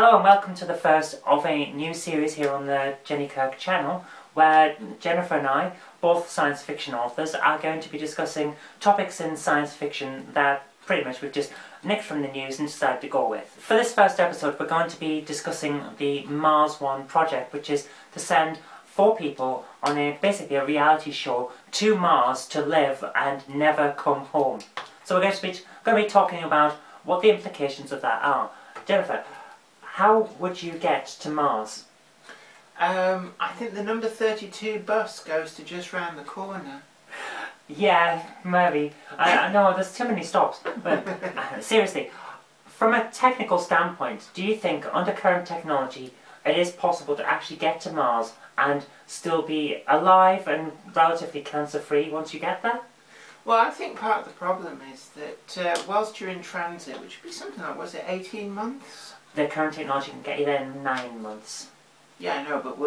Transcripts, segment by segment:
Hello and welcome to the first of a new series here on the Jenny Kirk channel, where Jennifer and I, both science fiction authors, are going to be discussing topics in science fiction that pretty much we've just nicked from the news and decided to go with. For this first episode we're going to be discussing the Mars One project, which is to send 4 people on basically a reality show to Mars to live and never come home. So we're going to be talking about what the implications of that are. Jennifer, how would you get to Mars? I think the number 32 bus goes to just round the corner. Yeah, maybe. I know there's too many stops. But seriously, from a technical standpoint, do you think under current technology it is possible to actually get to Mars and still be alive and relatively cancer-free once you get there? Well, I think part of the problem is that whilst you're in transit, which would be something like, was it 18 months? The current technology can get you there in 9 months. Yeah, I know, but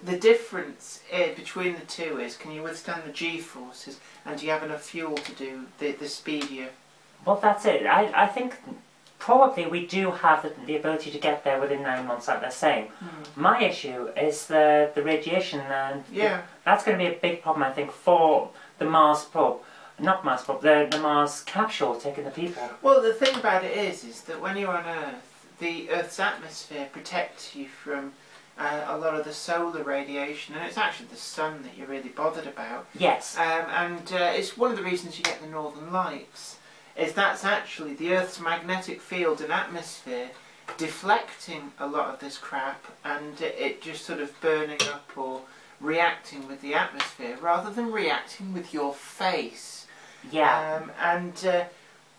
the difference between the two is, can you withstand the G-forces, and do you have enough fuel to do the speedier? Well, that's it. I think probably we do have the ability to get there within 9 months, like they're saying. My issue is the radiation, and yeah, that's going to be a big problem, I think, for the Mars probe. Not Mars probe, the Mars capsule taking the people. Well, the thing about it is that when you're on Earth, the Earth's atmosphere protects you from a lot of the solar radiation, and it's actually the sun that you're really bothered about. Yes. It's one of the reasons you get the northern lights, is that's actually the Earth's magnetic field and atmosphere deflecting a lot of this crap, and it just sort of burning up or reacting with the atmosphere rather than reacting with your face. Yeah.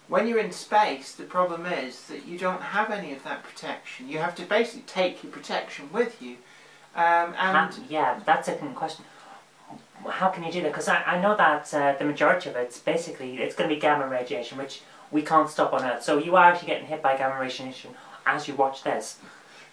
When you're in space, the problem is that you don't have any of that protection. You have to basically take your protection with you. Yeah, that's a good question. How can you do that? Because I know that the majority of it's going to be gamma radiation, which we can't stop on Earth. So you are actually getting hit by gamma radiation as you watch this.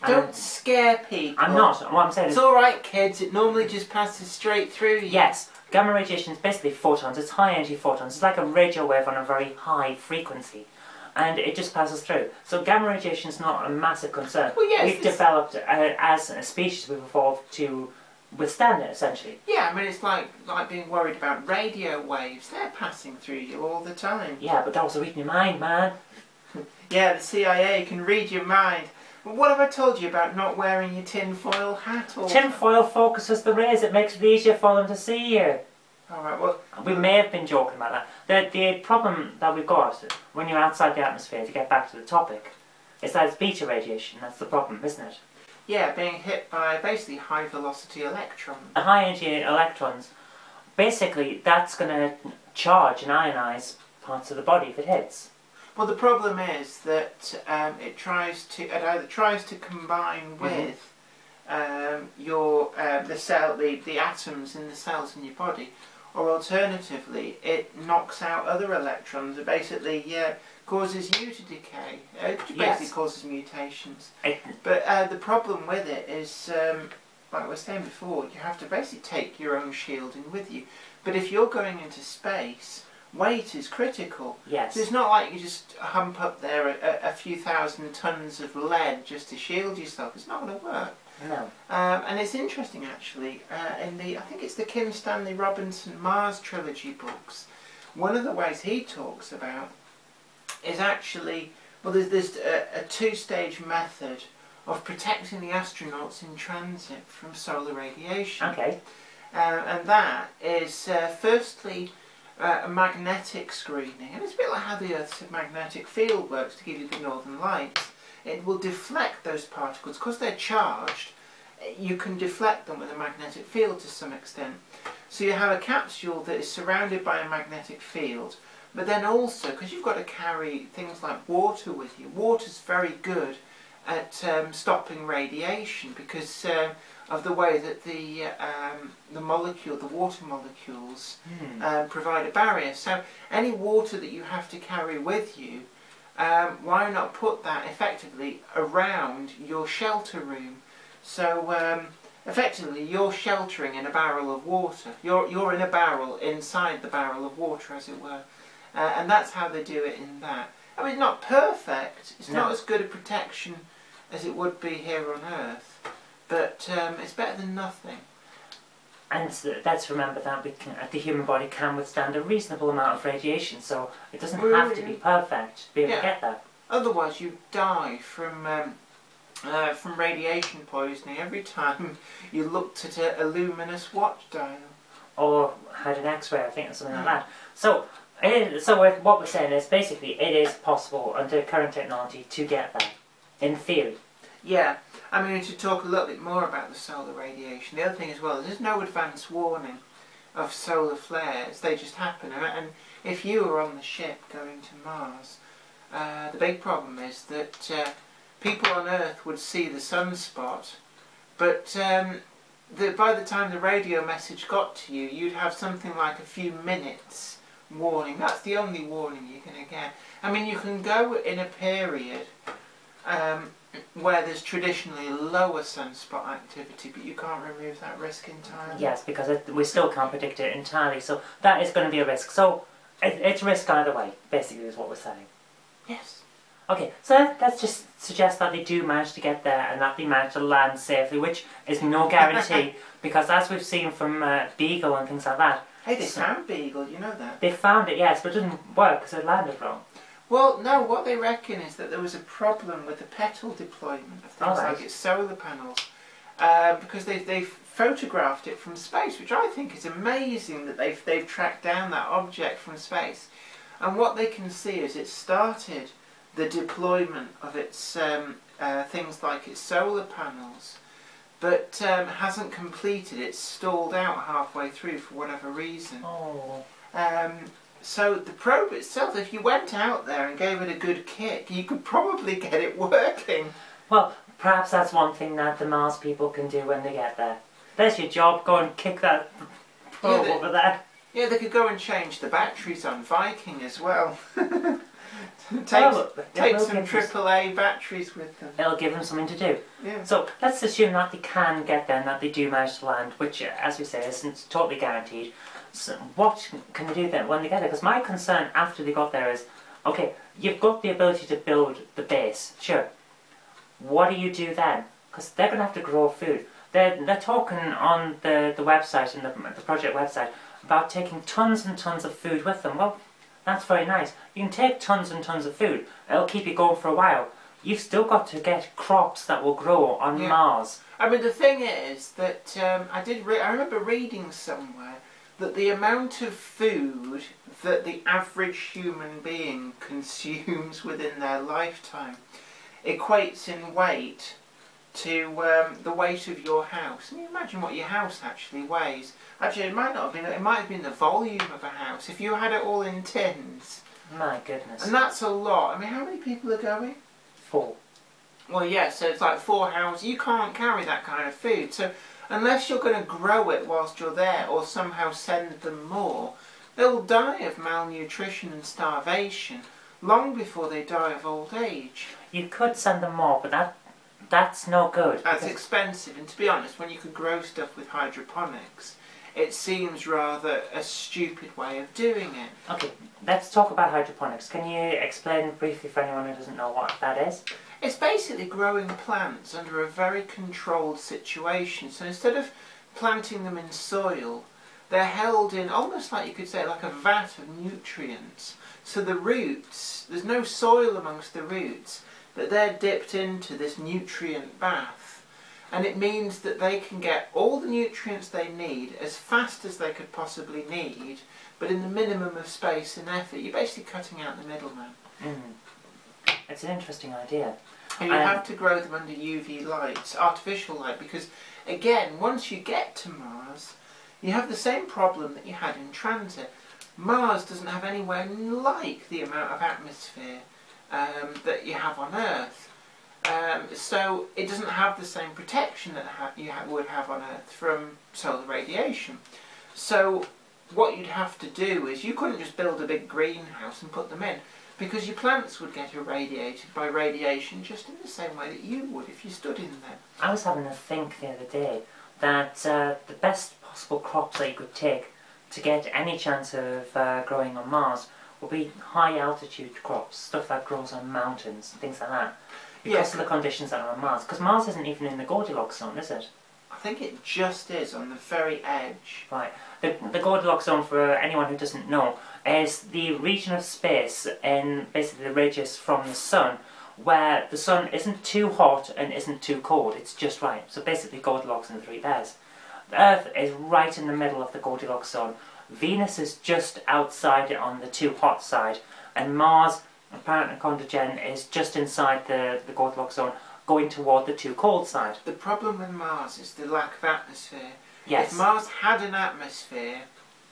Don't scare people. I'm not. What I'm saying is... It's alright, kids. It normally just passes straight through you. Yes. Gamma radiation is basically photons. It's high energy photons. It's like a radio wave on a very high frequency. And it just passes through. So gamma radiation is not a massive concern. Well, yes, we've developed, as a species, we've evolved to withstand it, essentially. Yeah, I mean, it's like being worried about radio waves. They're passing through you all the time. Yeah, but they're also reading your mind, man. Yeah, the CIA can read your mind. But what have I told you about not wearing your tinfoil hat? Tinfoil focuses the rays. It makes it easier for them to see you. Alright, well... We may have been joking about that. The problem that we've got when you're outside the atmosphere, to get back to the topic, is that it's beta radiation. That's the problem, isn't it? Yeah, being hit by basically high velocity electrons. The high energy electrons, basically that's going to charge and ionize parts of the body if it hits. Well, the problem is that it either tries to combine with the atoms in the cells in your body, or alternatively it knocks out other electrons. It basically causes you to decay. It basically causes mutations. But the problem with it is, like I was saying before, you have to basically take your own shielding with you. But if you're going into space, weight is critical. Yes. So it's not like you just hump up there a few thousand tons of lead just to shield yourself. It's not going to work. No. And it's interesting actually, I think it's the Kim Stanley Robinson Mars trilogy books, one of the ways he talks about is actually, well, there's a 2-stage method of protecting the astronauts in transit from solar radiation. Okay. And that is firstly a magnetic screening, and it's a bit like how the Earth's magnetic field works to give you the northern lights. It will deflect those particles. Because they're charged, you can deflect them with a magnetic field to some extent. So you have a capsule that is surrounded by a magnetic field, but then also, because you've got to carry things like water with you, water's very good at stopping radiation because of the way that the water molecules provide a barrier. So any water that you have to carry with you, why not put that effectively around your shelter room? So effectively you're sheltering in a barrel of water. You're in a barrel inside the barrel of water, as it were. And that's how they do it in that. I mean, it's not perfect. It's not as good a protection as it would be here on Earth, but it's better than nothing. And let's remember that the human body can withstand a reasonable amount of radiation, so it doesn't have to be perfect to be able to get that. Otherwise you die from radiation poisoning every time you looked at a luminous watch dial. Or had an X-ray, I think, or something like that. So, what we're saying is, basically, it is possible under current technology to get that, in theory. Yeah, I mean, to talk a little bit more about the solar radiation, the other thing as well is there's no advance warning of solar flares, they just happen. And if you were on the ship going to Mars, the big problem is that people on Earth would see the sunspot, but by the time the radio message got to you, you'd have something like a few minutes warning. That's the only warning you're going to get. I mean, you can go in a period where there's traditionally lower sunspot activity, but you can't remove that risk entirely. Yes, because we still can't predict it entirely, so that is going to be a risk. So it's risk either way, basically, is what we're saying. Yes. Okay, so let's just suggest that they do manage to get there and that they manage to land safely, which is no guarantee, because as we've seen from Beagle and things like that... Hey, they found Beagle, you know that? They found it, yes, but it didn't work because it landed wrong. Well, no, what they reckon is that there was a problem with the Petal Deployment of things like its solar panels, because they've photographed it from space, which I think is amazing that they've tracked down that object from space. And what they can see is it started the deployment of its things like its solar panels, but hasn't completed. It's stalled out halfway through for whatever reason. Oh. So the probe itself, if you went out there and gave it a good kick, you could probably get it working. Well, perhaps that's one thing that the Mars people can do when they get there. There's your job, go and kick that probe over there. Yeah, they could go and change the batteries on Viking as well. Take some AAA batteries with them. It'll give them something to do. Yeah. So let's assume that they can get there and that they do manage to land, which, as we say, isn't totally guaranteed. So what can they do then when they get there? Because my concern after they got there is, okay, you've got the ability to build the base, sure. What do you do then? Because they're going to have to grow food. They're talking on the website and the project website about taking tons and tons of food with them. Well, that's very nice. You can take tons and tons of food. It'll keep you going for a while. You've still got to get crops that will grow on Mars. I mean, the thing is that I remember reading somewhere that the amount of food that the average human being consumes within their lifetime equates in weight to the weight of your house. Can you imagine what your house actually weighs? Actually, it might not have been. It might have been the volume of a house if you had it all in tins. My goodness. And that's a lot. I mean, how many people are going? 4. Well, yeah. So it's like 4 houses. You can't carry that kind of food. So unless you're going to grow it whilst you're there, or somehow send them more, they'll die of malnutrition and starvation long before they die of old age. You could send them more, but that's no good. That's expensive, and to be honest, when you could grow stuff with hydroponics, it seems rather a stupid way of doing it. Okay, let's talk about hydroponics. Can you explain briefly for anyone who doesn't know what that is? It's basically growing plants under a very controlled situation. So instead of planting them in soil, they're held in almost like you could say like a vat of nutrients. So the roots, there's no soil amongst the roots, but they're dipped into this nutrient bath. And it means that they can get all the nutrients they need as fast as they could possibly need, but in the minimum of space and effort. You're basically cutting out the middleman. It's an interesting idea. And you have to grow them under UV lights, artificial light, because again, once you get to Mars, you have the same problem that you had in transit. Mars doesn't have anywhere like the amount of atmosphere that you have on Earth. So it doesn't have the same protection that you would have on Earth from solar radiation. So what you'd have to do is, you couldn't just build a big greenhouse and put them in, because your plants would get irradiated by radiation just in the same way that you would if you stood in them. I was having a think the other day that the best possible crops that you could take to get any chance of growing on Mars would be high altitude crops, stuff that grows on mountains, things like that. because of the conditions that are on Mars. Because Mars isn't even in the Goldilocks zone, is it? I think it just is on the very edge. Right. The Goldilocks zone, for anyone who doesn't know, is the region of space in basically the radius from the Sun where the Sun isn't too hot and isn't too cold. It's just right. So basically Goldilocks and the Three Bears. The Earth is right in the middle of the Goldilocks zone. Venus is just outside it on the too hot side. And Mars, apparently according to Jen, is just inside the Goldilocks zone, going toward the too cold side. The problem with Mars is the lack of atmosphere. Yes. If Mars had an atmosphere,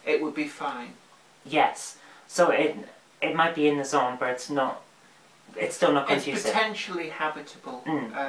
it would be fine. Yes. So it might be in the zone, but it's not. It's still not conducive. It's potentially habitable. And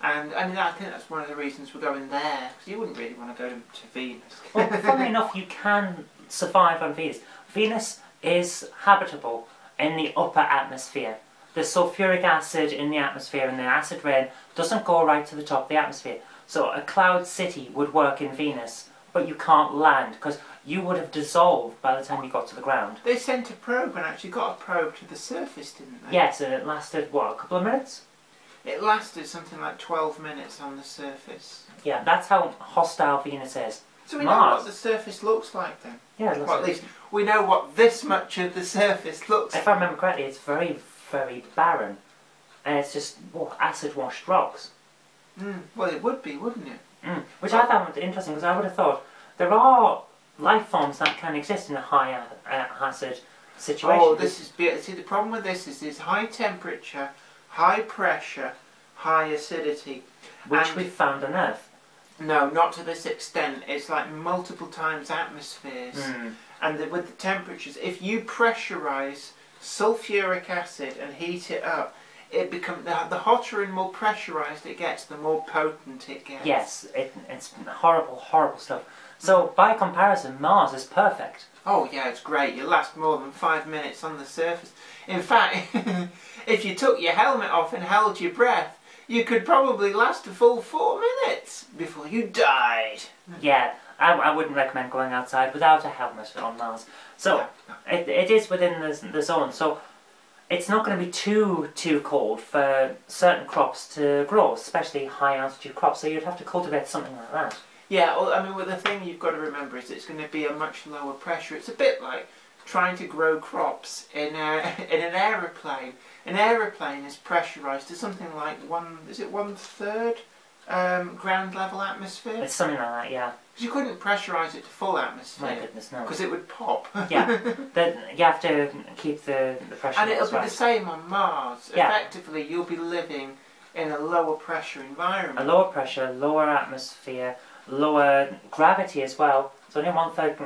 I mean, I think that's one of the reasons we're going there, because you wouldn't really want to go to Venus. Well, funnily enough, you can survive on Venus. Venus is habitable in the upper atmosphere. The sulfuric acid in the atmosphere and the acid rain doesn't go right to the top of the atmosphere. So a cloud city would work in Venus, but you can't land because you would have dissolved by the time you got to the ground. They sent a probe and actually got a probe to the surface, didn't they? Yes, and it lasted, what, a couple of minutes? It lasted something like 12 minutes on the surface. Yeah, that's how hostile Venus is. So we know what the surface looks like then? Yeah, it looks well, at least we know what this much of the surface looks like. If I remember correctly, it's very, very barren. And it's just acid-washed rocks. Well, it would be, wouldn't it? Which I found interesting, because I would have thought there are life forms that can exist in a high acid situation. Oh, this is... See, the problem with this is there's high temperature, high pressure, high acidity. Which we've found on Earth. No, not to this extent. It's like multiple times atmospheres. And with the temperatures, if you pressurise sulfuric acid and heat it up, it becomes the hotter and more pressurised it gets, the more potent it gets. Yes, it's horrible, horrible stuff. So by comparison, Mars is perfect. Oh yeah, it's great. You last more than 5 minutes on the surface. In fact, if you took your helmet off and held your breath, you could probably last a full 4 minutes before you died. Yeah, I wouldn't recommend going outside without a helmet on Mars. So it is within the zone. So it's not going to be too cold for certain crops to grow, especially high altitude crops. So you'd have to cultivate something like that. Yeah, well, I mean, well, the thing you've got to remember is it's going to be a much lower pressure. It's a bit like trying to grow crops in an aeroplane. An aeroplane is pressurised to something like 1/3 ground level atmosphere? It's something like that, yeah. Because you couldn't pressurise it to full atmosphere. My goodness, no. Because it would pop. Yeah, you have to keep the pressure. And it'll be the same on Mars. Yeah. Effectively, you'll be living in a lower pressure environment. A lower pressure, lower atmosphere, lower gravity as well. It's only 1/3.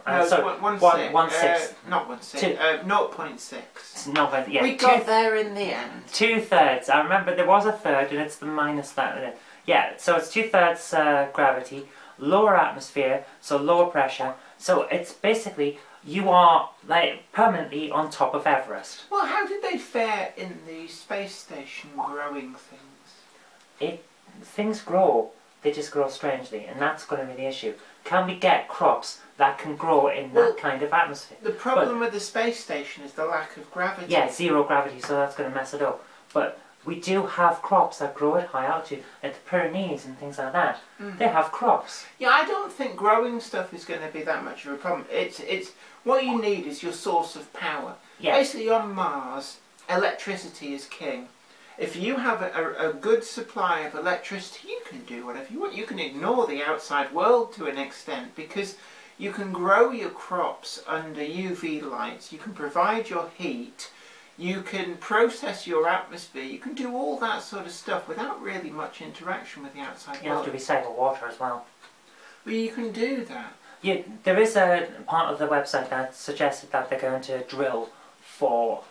No, sorry, one sixth. Not 1/6. 0.6. No, but yeah. We got there in the end. 2/3. I remember there was a third, and it's the minus that. Yeah, so it's 2/3 gravity, lower atmosphere, so lower pressure. So it's basically you are like permanently on top of Everest. Well, how did they fare in the space station growing things? Things grow. They just grow strangely, and that's going to be the issue. Can we get crops that can grow in that kind of atmosphere? The problem with the space station is the lack of gravity. Yeah, zero gravity, so that's going to mess it up. But we do have crops that grow at high altitude, at the Pyrenees and things like that. They have crops. Yeah, I don't think growing stuff is going to be that much of a problem. It's what you need is your source of power. Yeah. Basically, on Mars, electricity is king. If you have a good supply of electricity, you can do whatever you want. You can ignore the outside world to an extent because you can grow your crops under UV lights, you can provide your heat, you can process your atmosphere, you can do all that sort of stuff without really much interaction with the outside world. You have to recycle water as well. But you can do that. Yeah, there is a part of the website that suggested that they're going to drill for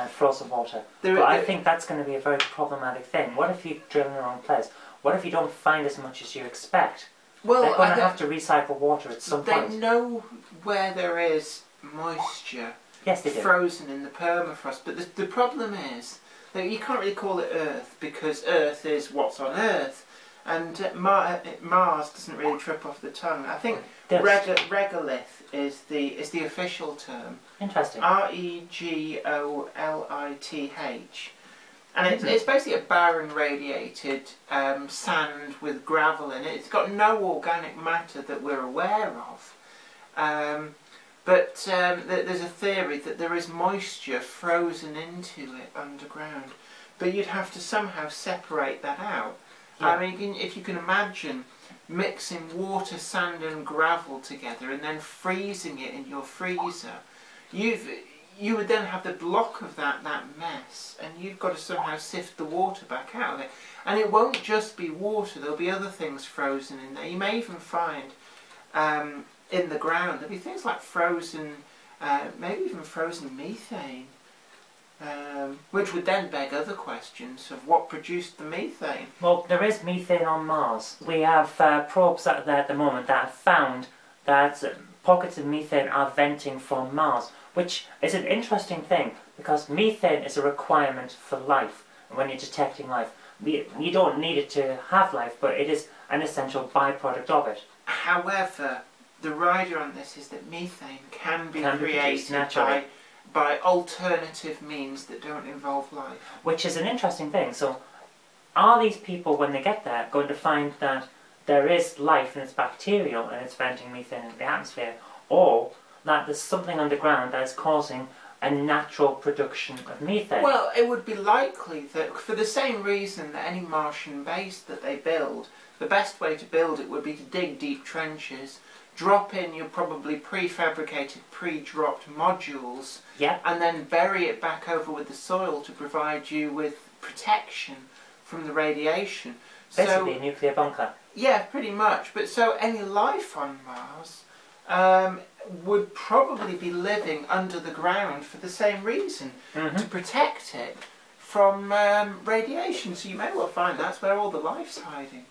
frozen water. But I think that's going to be a very problematic thing. What if you drill in the wrong place? What if you don't find as much as you expect? Well, they're going to have to recycle water at some point. They know where there is moisture. Yes, they do. Frozen in the permafrost. But the problem is that you can't really call it Earth because Earth is what's on Earth. And Mars doesn't really trip off the tongue. I think regolith is the official term. Interesting. Regolith. And it's basically a barren radiated sand with gravel in it. It's got no organic matter that we're aware of. But there's a theory that there is moisture frozen into it underground. But you'd have to somehow separate that out. Yeah. I mean, if you can imagine mixing water, sand and gravel together and then freezing it in your freezer, you would then have the block of that mess, and you've got to somehow sift the water back out of it. And it won't just be water, there'll be other things frozen in there. You may even find in the ground, there'll be things like frozen, maybe even frozen methane, which would then beg other questions of what produced the methane. Well, there is methane on Mars. We have probes out there at the moment that have found that pockets of methane are venting from Mars, which is an interesting thing, because methane is a requirement for life. When you're detecting life, you don't need it to have life, but it is an essential byproduct of it. However, the rider on this is that methane can be created by alternative means that don't involve life. Which is an interesting thing. So, are these people, when they get there, going to find that there is life and it's bacterial and it's venting methane into the atmosphere, or that there's something underground that is causing a natural production of methane? Well, it would be likely that, for the same reason that any Martian base that they build, the best way to build it would be to dig deep trenches, drop in your probably prefabricated, pre-dropped modules, yep, and then bury it back over with the soil to provide you with protection from the radiation. Basically a nuclear bunker. Yeah, pretty much. But so any life on Mars would probably be living under the ground for the same reason, to protect it from radiation. So you may well find that's where all the life's hiding.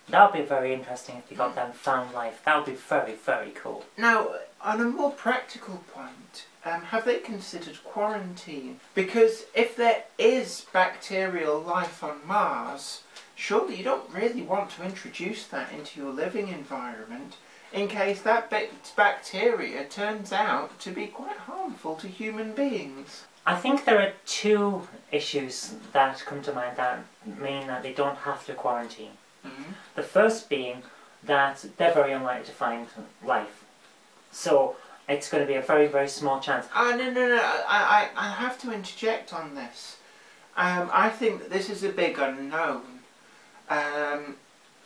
That would be very interesting if you got them found life. That would be very, very cool. Now, on a more practical point, have they considered quarantine? Because if there is bacterial life on Mars, surely you don't really want to introduce that into your living environment in case that bacteria turns out to be quite harmful to human beings. I think there are two issues that come to mind that mean that they don't have to quarantine. The first being that they're very unlikely to find life. So it's going to be a very, very small chance. No. I have to interject on this. I think that this is a big unknown.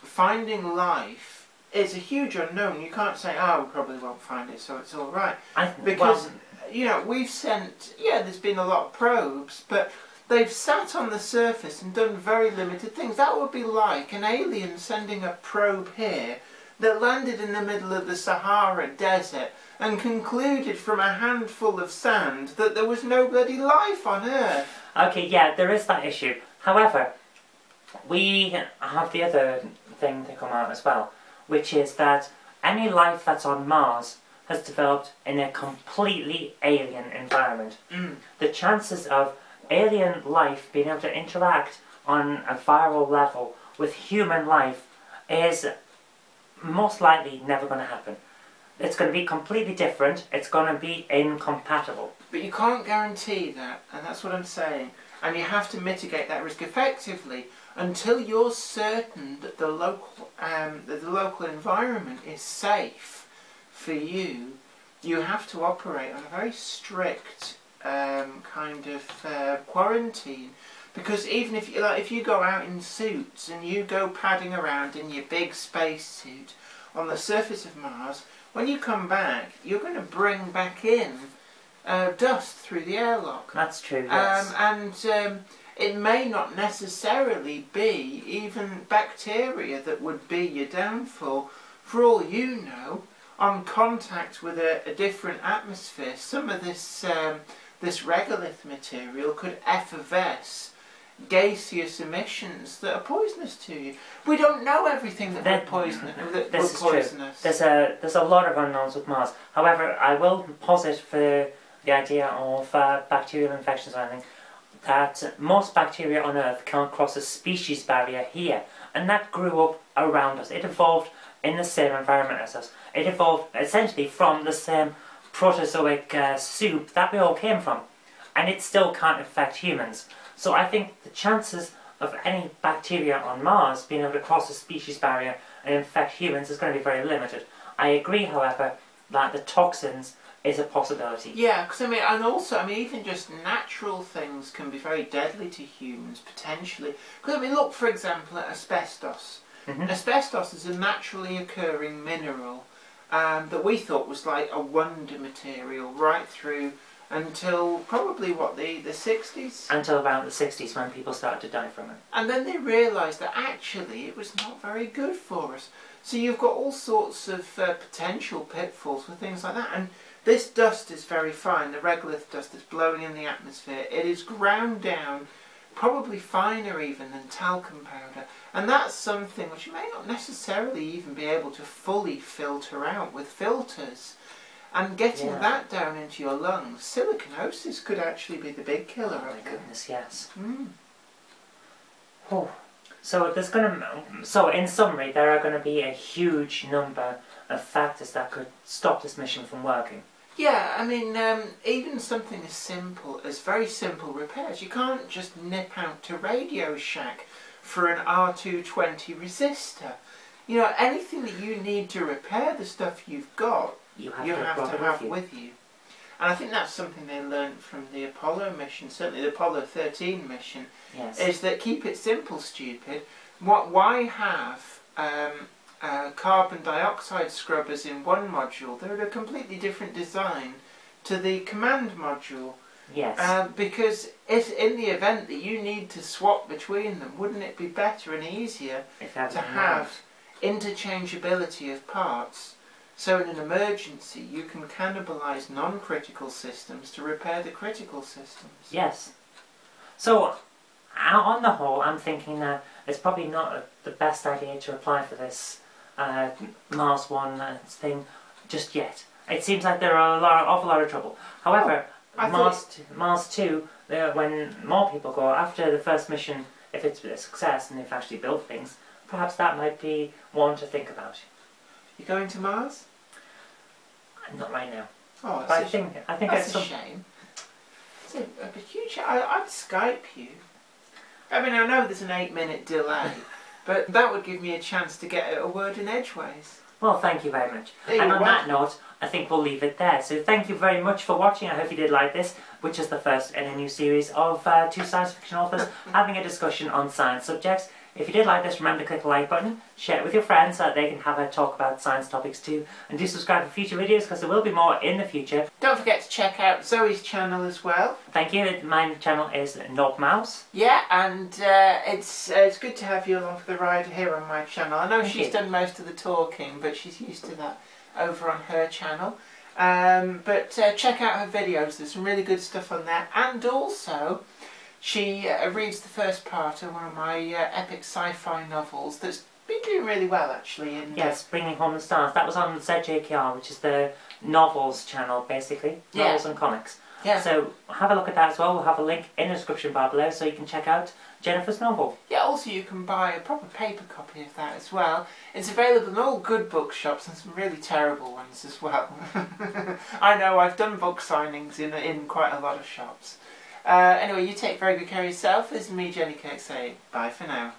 Finding life is a huge unknown. You can't say, oh, we probably won't find it, so it's all right. Because, you know, we've sent, there's been a lot of probes, but they've sat on the surface and done very limited things. That would be like an alien sending a probe here that landed in the middle of the Sahara Desert and concluded from a handful of sand that there was no bloody life on Earth. Okay, yeah, there is that issue. However, we have the other thing to come out as well, which is that any life that's on Mars has developed in a completely alien environment. The chances of alien life being able to interact on a viral level with human life is most likely never going to happen. It's going to be completely different, it's going to be incompatible. But you can't guarantee that, and that's what I'm saying. And you have to mitigate that risk effectively until you're certain that the local environment is safe for you. You have to operate on a very strict kind of quarantine, because even if you go out in suits and you go padding around in your big space suit on the surface of Mars, when you come back you're going to bring back in dust through the airlock. That's true, yes. And it may not necessarily be even bacteria that would be your downfall. For all you know, on contact with a different atmosphere, some of this this regolith material could effervesce gaseous emissions that are poisonous to you. We don't know everything that will poison us. There's a lot of unknowns with Mars. However, I will posit for the idea of bacterial infections or anything, that most bacteria on Earth can't cross a species barrier here, and that grew up around us. It evolved in the same environment as us. It evolved essentially from the same protozoic soup that we all came from, and it still can't infect humans. So I think the chances of any bacteria on Mars being able to cross the species barrier and infect humans is going to be very limited. I agree, however, that the toxins is a possibility. Yeah, because and also, even just natural things can be very deadly to humans, potentially. Because, look, for example, at asbestos. Asbestos is a naturally occurring mineral that we thought was like a wonder material right through until probably, what, the 60s? Until around the 60s when people started to die from it. And then they realised that actually it was not very good for us. So you've got all sorts of potential pitfalls with things like that. And this dust is very fine, the regolith dust that's blowing in the atmosphere. It is ground down, probably finer even than talcum powder. And that's something which you may not necessarily even be able to fully filter out with filters. And getting that down into your lungs, silicanosis could actually be the big killer. Oh my goodness, yes. Oh. So so in summary, there are going to be a huge number of factors that could stop this mission from working. Yeah, even something as simple as very simple repairs. You can't just nip out to Radio Shack for an R220 resistor. Anything that you need to repair the stuff you've got, you have to have with you. And I think that's something they learned from the Apollo mission, certainly the Apollo 13 mission, is that keep it simple, stupid. Why have carbon dioxide scrubbers in one module? They're a completely different design to the command module. Yes. Because if in the event that you need to swap between them, wouldn't it be better and easier to have interchangeability of parts? So in an emergency, you can cannibalise non-critical systems to repair the critical systems. Yes. So, on the whole, I'm thinking that it's probably not the best idea to apply for this Mars 1 thing just yet. It seems like there are awful lot of trouble. However, Mars 2, when more people go, after the first mission, if it's a success and they've actually built things, perhaps that might be one to think about. You going to Mars? Not right now. Oh, I think that's a shame. It's a huge. I'd Skype you. I know there's an 8-minute delay, but that would give me a chance to get a word in edgeways. Well, thank you very much. And on that note, I think we'll leave it there. So thank you very much for watching. I hope you did like this, which is the first in a new series of two science fiction authors having a discussion on science subjects. If you did like this, remember to click the like button, share it with your friends so that they can have a talk about science topics too, and do subscribe for future videos because there will be more in the future. Don't forget to check out Zoe's channel as well. Thank you. My channel is Knob Mouse. Yeah, and it's good to have you along for the ride here on my channel. I know she's done most of the talking, but she's used to that over on her channel. But check out her videos. There's some really good stuff on there, and also she reads the first part of one of my epic sci-fi novels that's been doing really well, actually. Yes, Bringing Home the Stars. That was on ZJKR, which is the novels channel, basically. Novels and comics. Yeah. So have a look at that as well. We'll have a link in the description bar below so you can check out Jennifer's novel. Yeah, also you can buy a proper paper copy of that as well. It's available in all good bookshops and some really terrible ones as well. I know, I've done book signings in quite a lot of shops. Anyway, you take very good care of yourself. This is me, Jenny Kirk, saying bye for now.